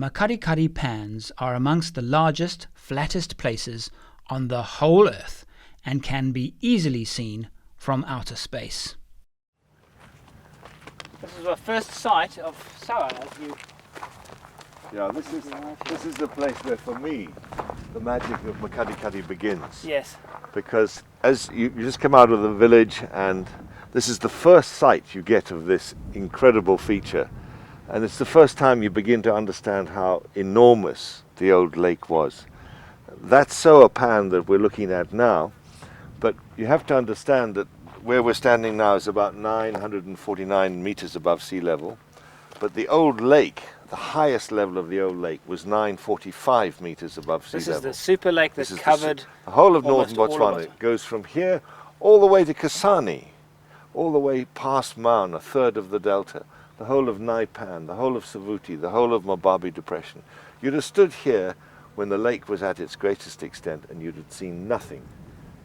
Makgadikgadi Pans are amongst the largest, flattest places on the whole Earth and can be easily seen from outer space. This is our first sight of Sowa, as you... Yeah, this is the place where, for me, the magic of Makgadikgadi begins. Yes. Because as you just come out of the village, and this is the first sight you get of this incredible feature. And it's the first time you begin to understand how enormous the old lake was. That's Sowa Pan that we're looking at now, but you have to understand that where we're standing now is about 949 meters above sea level, but the old lake, the highest level of the old lake, was 945 meters above sea level. This is the super lake that covered the whole of northern Botswana. It goes from here all the way to Kasane, all the way past Maun, a third of the delta, the whole of Nxai Pan, the whole of Savuti, the whole of Mababi Depression. You'd have stood here when the lake was at its greatest extent, and you'd have seen nothing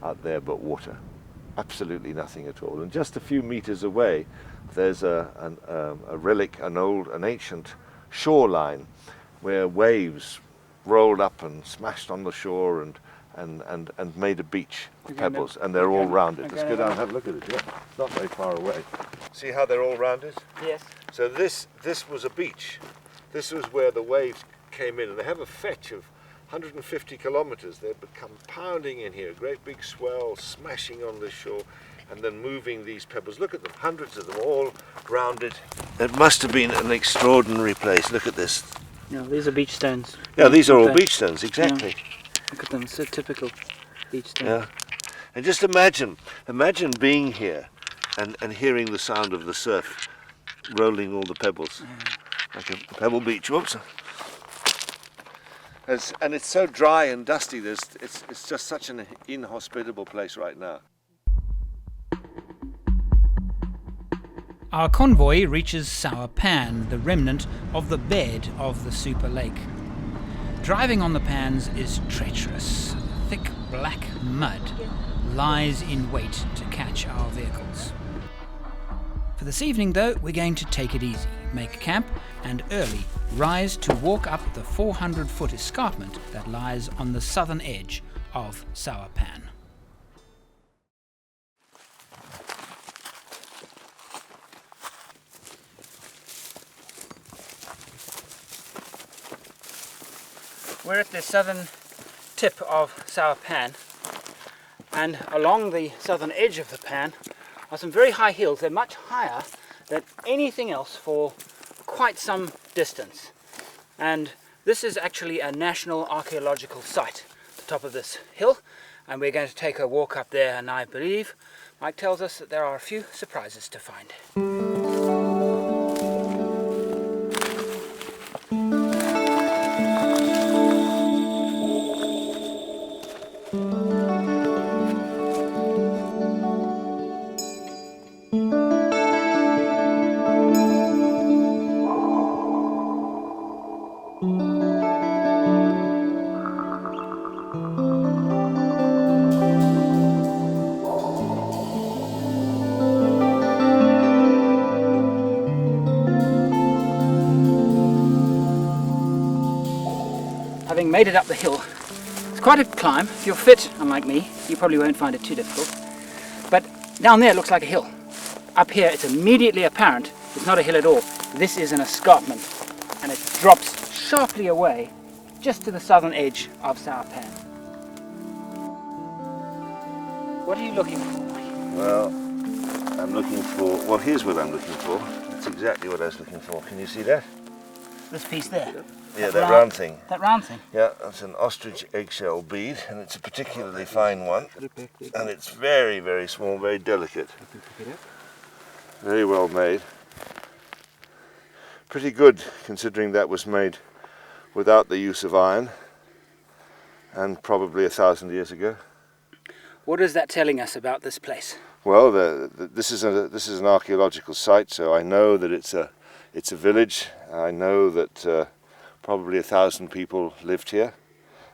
out there but water. Absolutely nothing at all. And just a few meters away, there's a relic, an ancient shoreline where waves rolled up and smashed on the shore and made a beach of pebbles, and they're all rounded. Let's go down and have a look at it. Yeah, it's not very far away. See how they're all rounded? Yes. So this was a beach. This was where the waves came in, and they have a fetch of 150 kilometers. They become pounding in here, great big swell smashing on the shore, and then moving these pebbles. Look at them, hundreds of them, all rounded. It must have been an extraordinary place. Look at this. Yeah, these are beach stones. Yeah, these are all beach stones, exactly. Yeah. Look at them, so typical beach stones. Yeah. And just imagine being here and hearing the sound of the surf rolling all the pebbles. Yeah. Like a pebble beach, whoops. And it's so dry and dusty, it's just such an inhospitable place right now. Our convoy reaches Sowa Pan, the remnant of the bed of the super lake. Driving on the pans is treacherous. Thick black mud lies in wait to catch our vehicles. For this evening though, we're going to take it easy, make camp, and early rise to walk up the 400-foot escarpment that lies on the southern edge of Sowa Pan. We're at the southern tip of Sowa Pan, and along the southern edge of the pan are some very high hills. They're much higher than anything else for quite some distance, and this is actually a national archaeological site, the top of this hill, and we're going to take a walk up there, and I believe Mike tells us that there are a few surprises to find. Having made it up the hill, it's quite a climb. If you're fit, unlike me, you probably won't find it too difficult. But down there it looks like a hill. Up here it's immediately apparent it's not a hill at all. This is an escarpment, and it drops sharply away just to the southern edge of Sowa Pan. What are you looking for, Mike? Well, I'm looking for, well, here's what I'm looking for. That's exactly what I was looking for. Can you see that? This piece there? Yeah, that round thing. That round thing? Yeah, that's an ostrich eggshell bead, and it's a particularly fine one. And it's very, very small, very delicate. Very well made. Pretty good, considering that was made without the use of iron, and probably 1,000 years ago. What is that telling us about this place? Well, this is an archaeological site, so I know that it's a village. I know that probably 1,000 people lived here.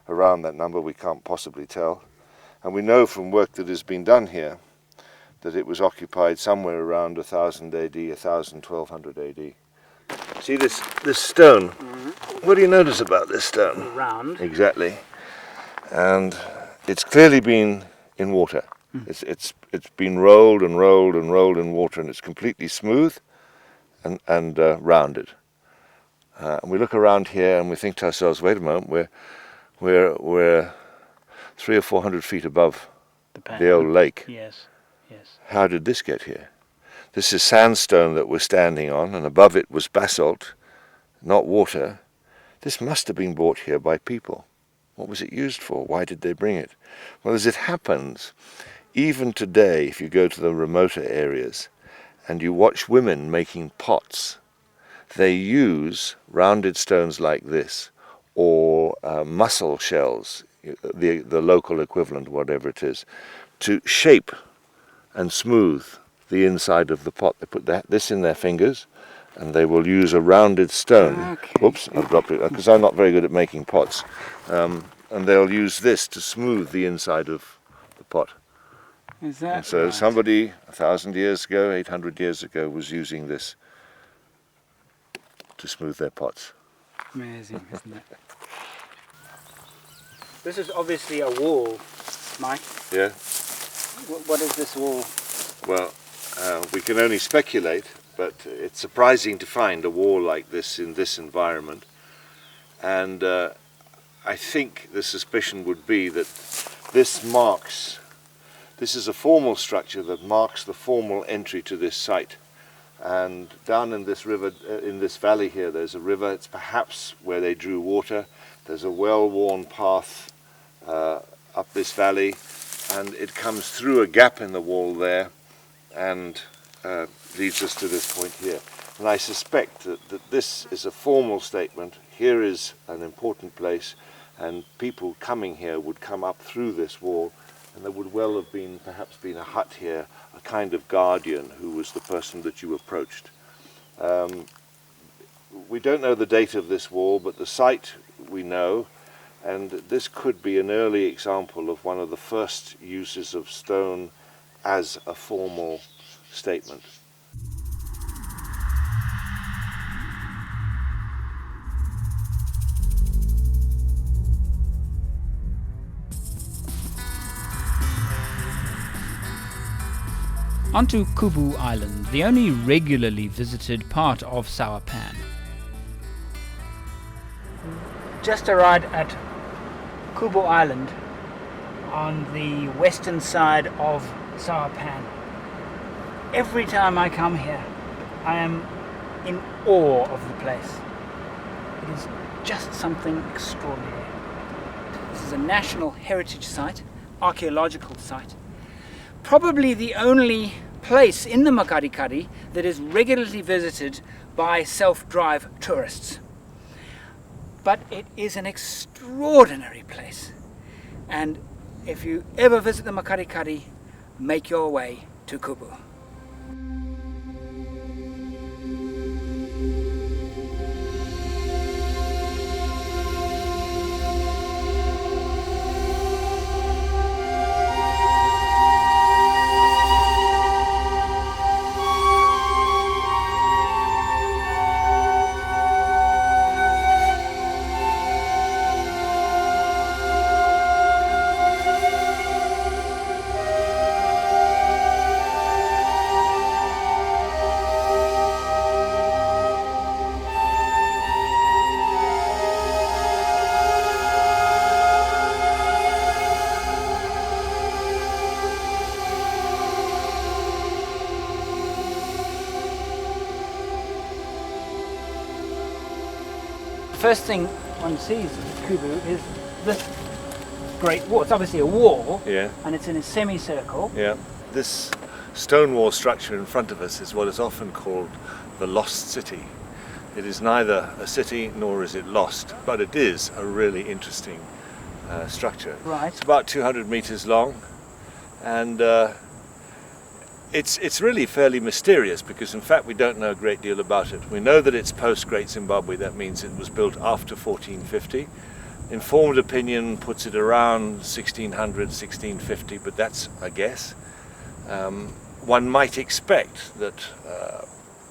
Around that number, we can't possibly tell. And we know from work that has been done here that it was occupied somewhere around 1000 AD, 1200 AD. See this stone? What do you notice about this stone? Round. Exactly. And it's clearly been in water. It's been rolled and rolled and rolled in water, and it's completely smooth and rounded. And we look around here and we think to ourselves, wait a moment, we're 300 or 400 feet above the old lake. Yes, yes. How did this get here? This is sandstone that we're standing on, and above it was basalt, not water. This must have been brought here by people. What was it used for? Why did they bring it? Well, as it happens, even today, if you go to the remoter areas and you watch women making pots, they use rounded stones like this, or mussel shells, the local equivalent, whatever it is, to shape and smooth the inside of the pot. They put this in their fingers, and they will use a rounded stone. Okay. Oops, I've dropped it, because I'm not very good at making pots. And they'll use this to smooth the inside of the pot. Is that And so right? somebody 1,000 years ago, 800 years ago, was using this to smooth their pots. Amazing, isn't it? This is obviously a wall, Mike. Yeah. What is this wall? Well, we can only speculate, but it's surprising to find a wall like this in this environment. And I think the suspicion would be that this is a formal structure that marks the formal entry to this site. And down in this river, in this valley here, there's a river. It's perhaps where they drew water. There's a well-worn path up this valley, and it comes through a gap in the wall there and leads us to this point here. And I suspect that this is a formal statement. Here is an important place, and people coming here would come up through this wall, and there would well have been, perhaps been a hut here, a kind of guardian who was the person that you approached. We don't know the date of this wall, but the site we know, and this could be an early example of one of the first uses of stone as a formal statement. Onto Kubu Island, the only regularly visited part of Sowa Pan. Just arrived at Kubu Island on the western side of Sowa Pan. Every time I come here, I am in awe of the place. It is just something extraordinary. This is a national heritage site, archaeological site. Probably the only place in the Makgadikgadi that is regularly visited by self-drive tourists. But it is an extraordinary place. And if you ever visit the Makgadikgadi, make your way to Kubu. First thing one sees at Kubu is this great wall. It's obviously a wall, Yeah. and it's in a semicircle. Yeah. This stone wall structure in front of us is what is often called the lost city. It is neither a city nor is it lost, but it is a really interesting structure. Right. It's about 200 meters long, and it's really fairly mysterious because in fact we don't know a great deal about it. We know that it's post-Great Zimbabwe. That means it was built after 1450. Informed opinion puts it around 1600, 1650, but that's a guess. One might expect that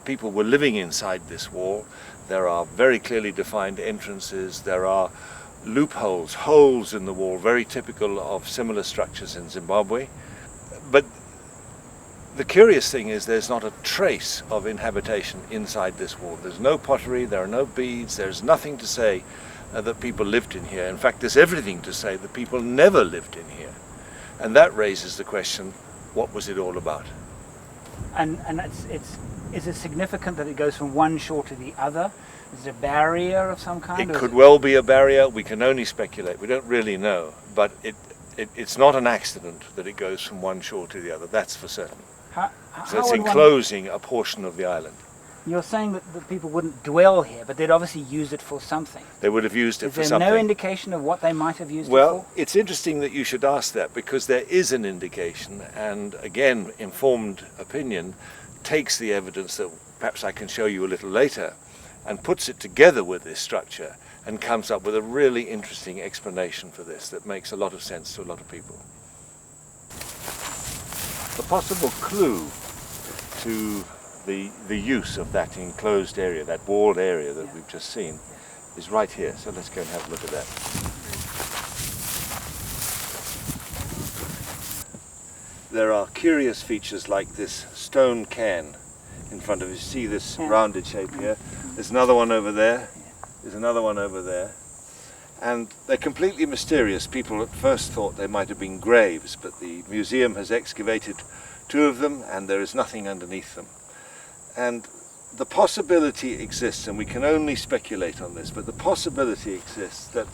people were living inside this wall, There are very clearly defined entrances. There are loopholes, holes in the wall, very typical of similar structures in Zimbabwe. But the curious thing is there's not a trace of inhabitation inside this wall. There's no pottery, there are no beads, there's nothing to say that people lived in here. In fact, there's everything to say that people never lived in here. And that raises the question, what was it all about? And is it significant that it goes from one shore to the other? Is it a barrier of some kind? It could well be a barrier. We can only speculate. We don't really know. But it's not an accident that it goes from one shore to the other. That's for certain. So it's enclosing a portion of the island. You're saying that the people wouldn't dwell here, but they'd obviously use it for something. They would have used it for something. Is there no indication of what they might have used it for? Well, it's interesting that you should ask that, because there is an indication, and again, informed opinion takes the evidence that perhaps I can show you a little later and puts it together with this structure and comes up with a really interesting explanation for this that makes a lot of sense to a lot of people. The possible clue to the use of that enclosed area, that walled area that we've just seen, is right here. So let's go and have a look at that. There are curious features like this stone cairn in front of you. See this rounded shape here? There's another one over there. There's another one over there. And they're completely mysterious. People at first thought they might have been graves, but the museum has excavated 2 of them and there is nothing underneath them. And the possibility exists, and we can only speculate on this, but the possibility exists that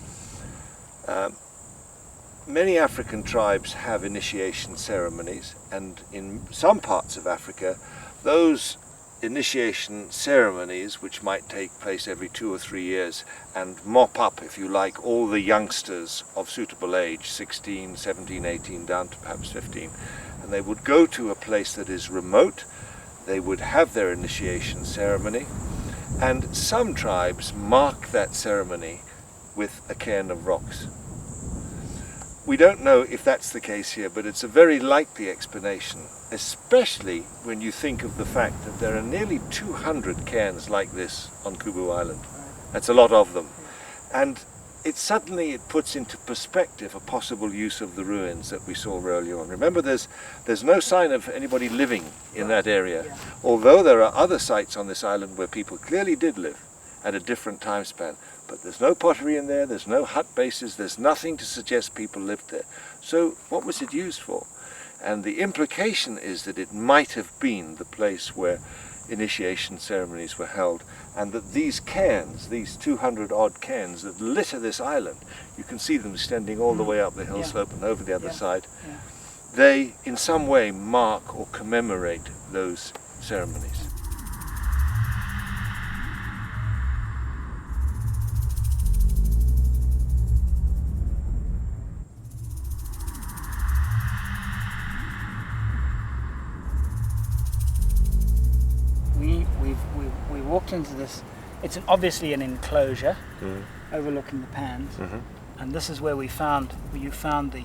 many African tribes have initiation ceremonies, and in some parts of Africa, those initiation ceremonies, which might take place every 2 or 3 years and mop up, if you like, all the youngsters of suitable age, 16, 17, 18, down to perhaps 15, and they would go to a place that is remote. They would have their initiation ceremony, and some tribes mark that ceremony with a cairn of rocks. We don't know if that's the case here, but it's a very likely explanation, especially when you think of the fact that there are nearly 200 cairns like this on Kubu Island. That's a lot of them. And it puts into perspective a possible use of the ruins that we saw earlier on. Remember, there's no sign of anybody living in that area, although there are other sites on this island where people clearly did live at a different time span. But there's no pottery in there, there's no hut bases, there's nothing to suggest people lived there. So what was it used for? And the implication is that it might have been the place where initiation ceremonies were held, and that these cairns, these 200 odd cairns that litter this island, you can see them extending all the way up the hill slope and over the other side, they in some way mark or commemorate those ceremonies. We walked into this. It's obviously an enclosure overlooking the pans, and this is where you found the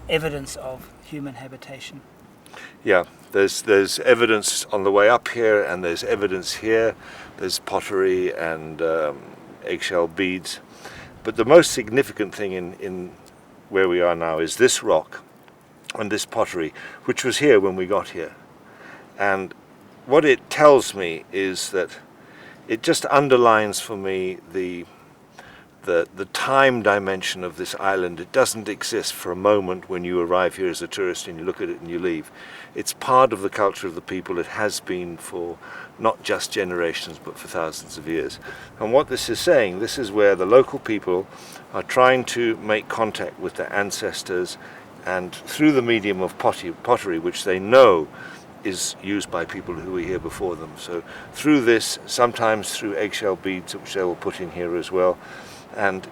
evidence of human habitation. Yeah, there's evidence on the way up here, and there's evidence here. There's pottery and eggshell beads, but the most significant thing in where we are now is this rock and this pottery, which was here when we got here. And what it tells me is that it just underlines for me the time dimension of this island. It doesn't exist for a moment when you arrive here as a tourist and you look at it and you leave. It's part of the culture of the people. It has been for not just generations but for thousands of years. And what this is saying, this is where the local people are trying to make contact with their ancestors, and through the medium of pottery, which they know is used by people who were here before them. So through this, sometimes through eggshell beads, which they will put in here as well, and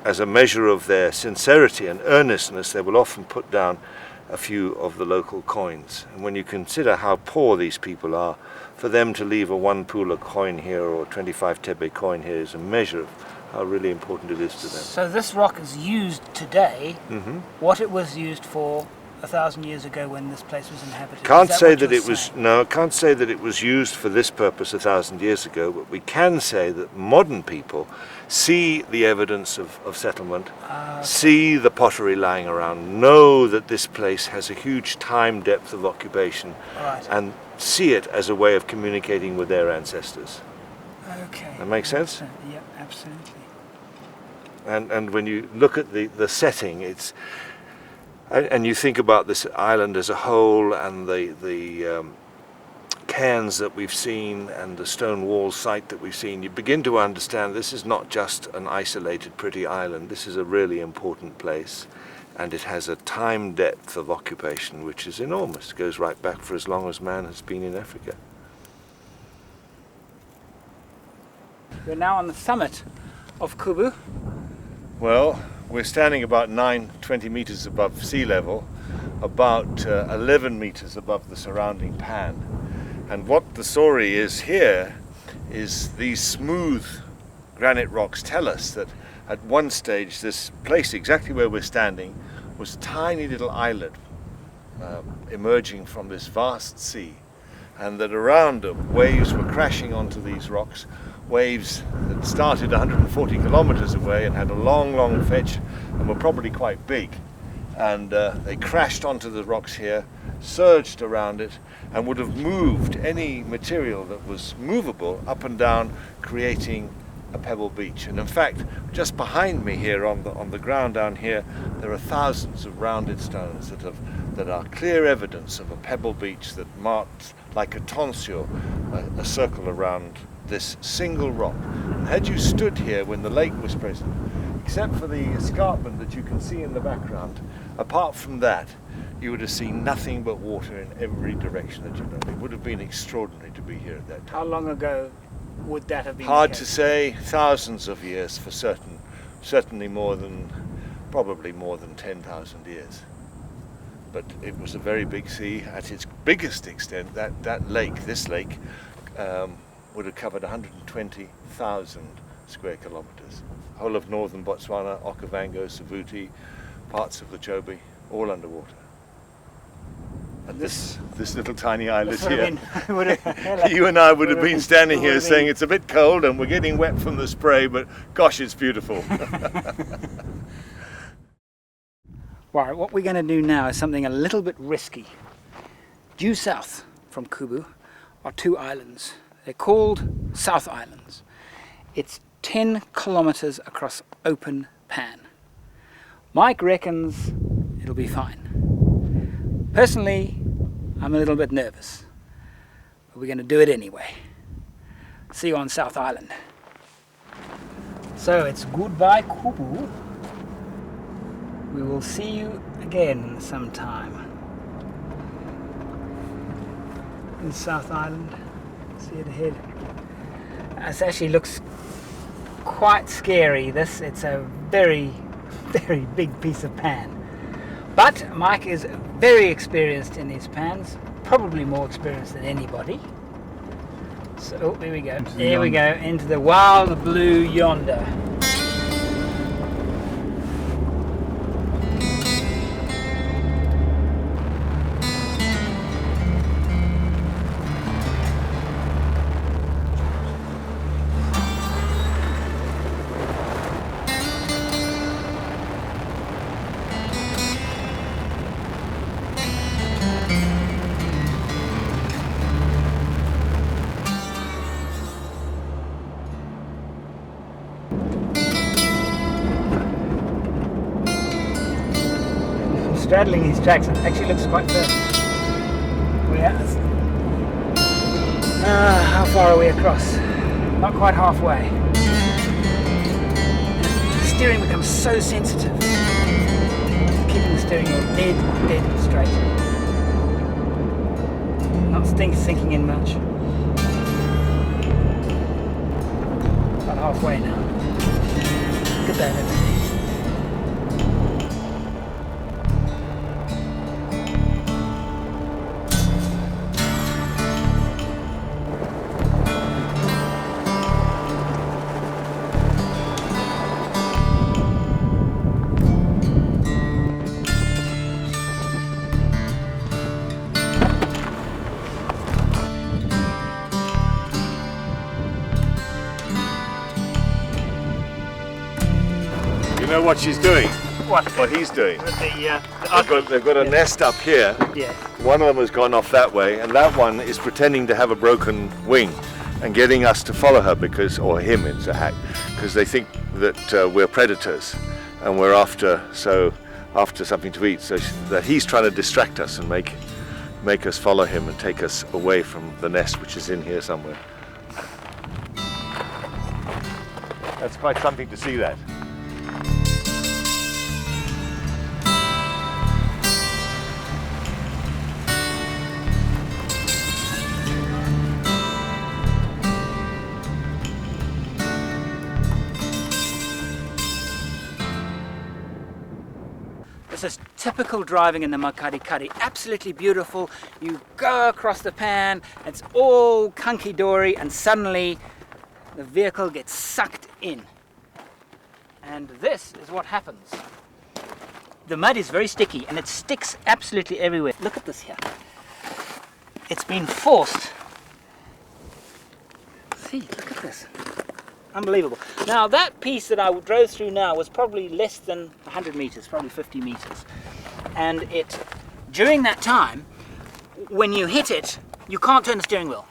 as a measure of their sincerity and earnestness, they will often put down a few of the local coins. And when you consider how poor these people are, for them to leave a 1 pula coin here or 25 tebe coin here is a measure of how really important it is to them. So this rock is used today, what it was used for 1,000 years ago when this place was inhabited? Can't Is say what that you're it was saying? can't say that it was used for this purpose 1,000 years ago, but we can say that modern people see the evidence of settlement, see the pottery lying around, know that this place has a huge time depth of occupation, Right. and see it as a way of communicating with their ancestors. Okay. That makes sense? Yep, absolutely. And when you look at the setting, it's and you think about this island as a whole, and the cairns that we've seen and the stone wall site that we've seen, you begin to understand this is not just an isolated pretty island. This is a really important place, and it has a time depth of occupation which is enormous. It goes right back for as long as man has been in Africa. We're now on the summit of Kubu. Well, we're standing about 20 meters above sea level, about 11 meters above the surrounding pan. And what the story is here is these smooth granite rocks tell us that at one stage this place exactly where we're standing was a tiny little islet emerging from this vast sea, and that around them waves were crashing onto these rocks, waves that started 140 kilometers away and had a long fetch and were probably quite big, and they crashed onto the rocks here, surged around it, and would have moved any material that was movable up and down, creating a pebble beach. And in fact, just behind me here on the ground down here, there are thousands of rounded stones that are clear evidence of a pebble beach that marked like a tonsure a circle around this single rock. And had you stood here when the lake was present, except for the escarpment that you can see in the background, apart from that, you would have seen nothing but water in every direction that you know. It would have been extraordinary to be here at that time. How long ago would that have been? Hard to say, thousands of years for certain. Certainly probably more than 10,000 years. But it was a very big sea. At its biggest extent, this lake, would have covered 120,000 square kilometers. Whole of northern Botswana, Okavango, Savuti, parts of the Chobe, all underwater. And this little tiny islet here, you and I would have been standing here saying it's a bit cold and we're getting wet from the spray, but gosh, it's beautiful. Right, what we're going to do now is something a little bit risky. Due south from Kubu are two islands. They're called South Islands. It's 10 kilometers across open pan. Mike reckons it'll be fine. Personally, I'm a little bit nervous, but we're going to do it anyway. See you on South Island. So it's goodbye Kubu. We will see you again sometime in South Island. See it ahead. This actually looks quite scary. It's a very big piece of pan. But Mike is very experienced in these pans, probably more experienced than anybody. So here we go. Here we go into the wild blue yonder. Straddling these tracks, it actually looks quite firm. How far are we across? Not quite halfway. The steering becomes so sensitive. Keeping the steering wheel dead straight. Not sinking in much. About halfway now. Look at that. what she's doing? What? What he's doing? With They've got a nest up here. Yes. One of them has gone off that way, and that one is pretending to have a broken wing and getting us to follow her because, or him in fact, because they think that we're predators and we're after something to eat. So that he's trying to distract us and make us follow him and take us away from the nest, which is in here somewhere. That's quite something to see that. This is typical driving in the Makgadikgadi. Absolutely beautiful. You go across the pan, it's all hunky-dory, and suddenly the vehicle gets sucked in. And this is what happens. The mud is very sticky and it sticks absolutely everywhere. Look at this here. It's been forced. See, look at this. Unbelievable. Now that piece that I drove through now was probably less than 100 meters, probably 50 meters. And during that time, when you hit it, you can't turn the steering wheel.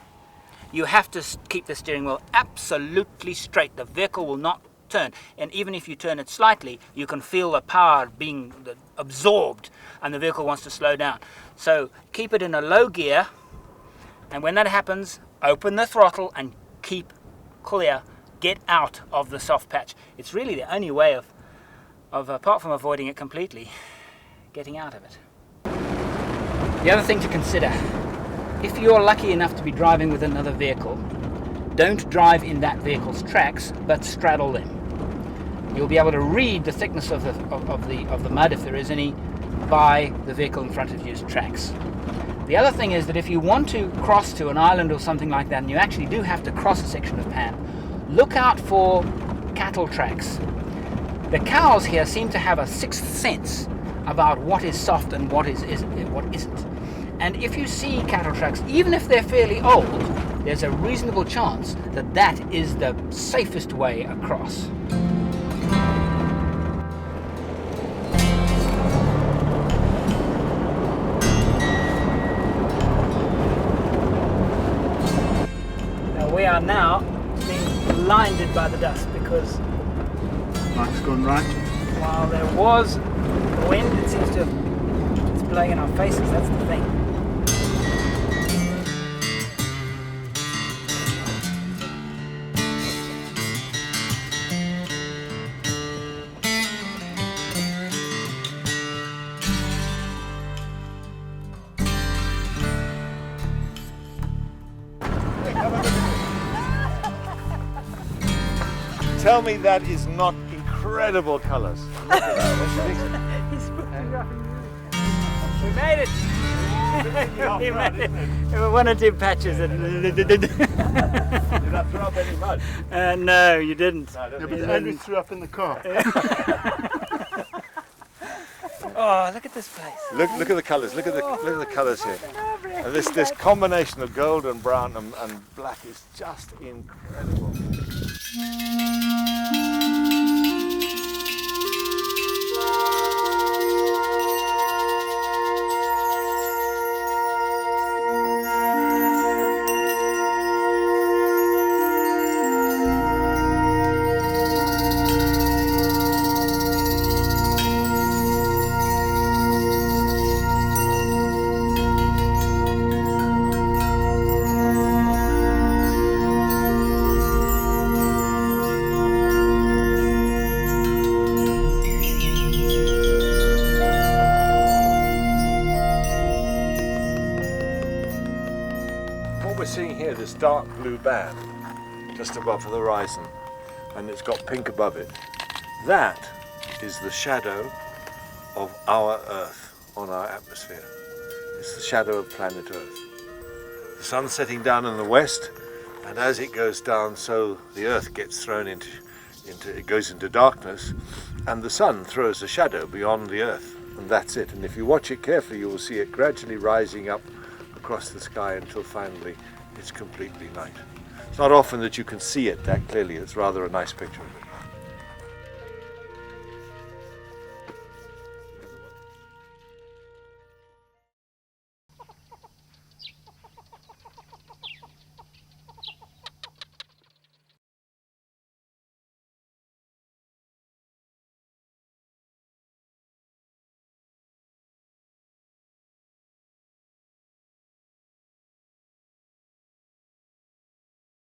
You have to keep the steering wheel absolutely straight. The vehicle will not turn. And even if you turn it slightly, you can feel the power being absorbed and the vehicle wants to slow down. So keep it in a low gear. And when that happens, open the throttle and keep clear. Get out of the soft patch. It's really the only way of apart from avoiding it completely, getting out of it. The other thing to consider, if you're lucky enough to be driving with another vehicle, don't drive in that vehicle's tracks, but straddle them. You'll be able to read the thickness of the mud, if there is any, by the vehicle in front of you's tracks. The other thing is that if you want to cross to an island or something like that, and you actually do have to cross a section of pan, look out for cattle tracks. The cows here seem to have a sixth sense about what is soft and what isn't. And if you see cattle tracks, even if they're fairly old, there's a reasonable chance that that is the safest way across. Now we are now being blinded by the dust because Mike's gone right. while there was wind, it seems to it's blowing in our faces. That's the thing. Tell me that is not incredible colours. Look at that. What do you think? He's we made it. We made it. There were one or two patches. Did I throw up any mud? No, you didn't. No, I don't Yeah, think but so. Andrew threw up in the car. Oh, look at this place. Look at the colours. Look at the colours here. And this combination of gold and brown and black is just incredible. We're seeing here this dark blue band just above the horizon, and it's got pink above it. That is the shadow of our Earth on our atmosphere. It's the shadow of planet Earth. The sun's setting down in the west, and as it goes down, so the Earth gets thrown it goes into darkness, and the sun throws a shadow beyond the Earth, and that's it. And if you watch it carefully, you will see it gradually rising up across the sky until finally it's completely night. It's not often that you can see it that clearly. It's rather a nice picture of it.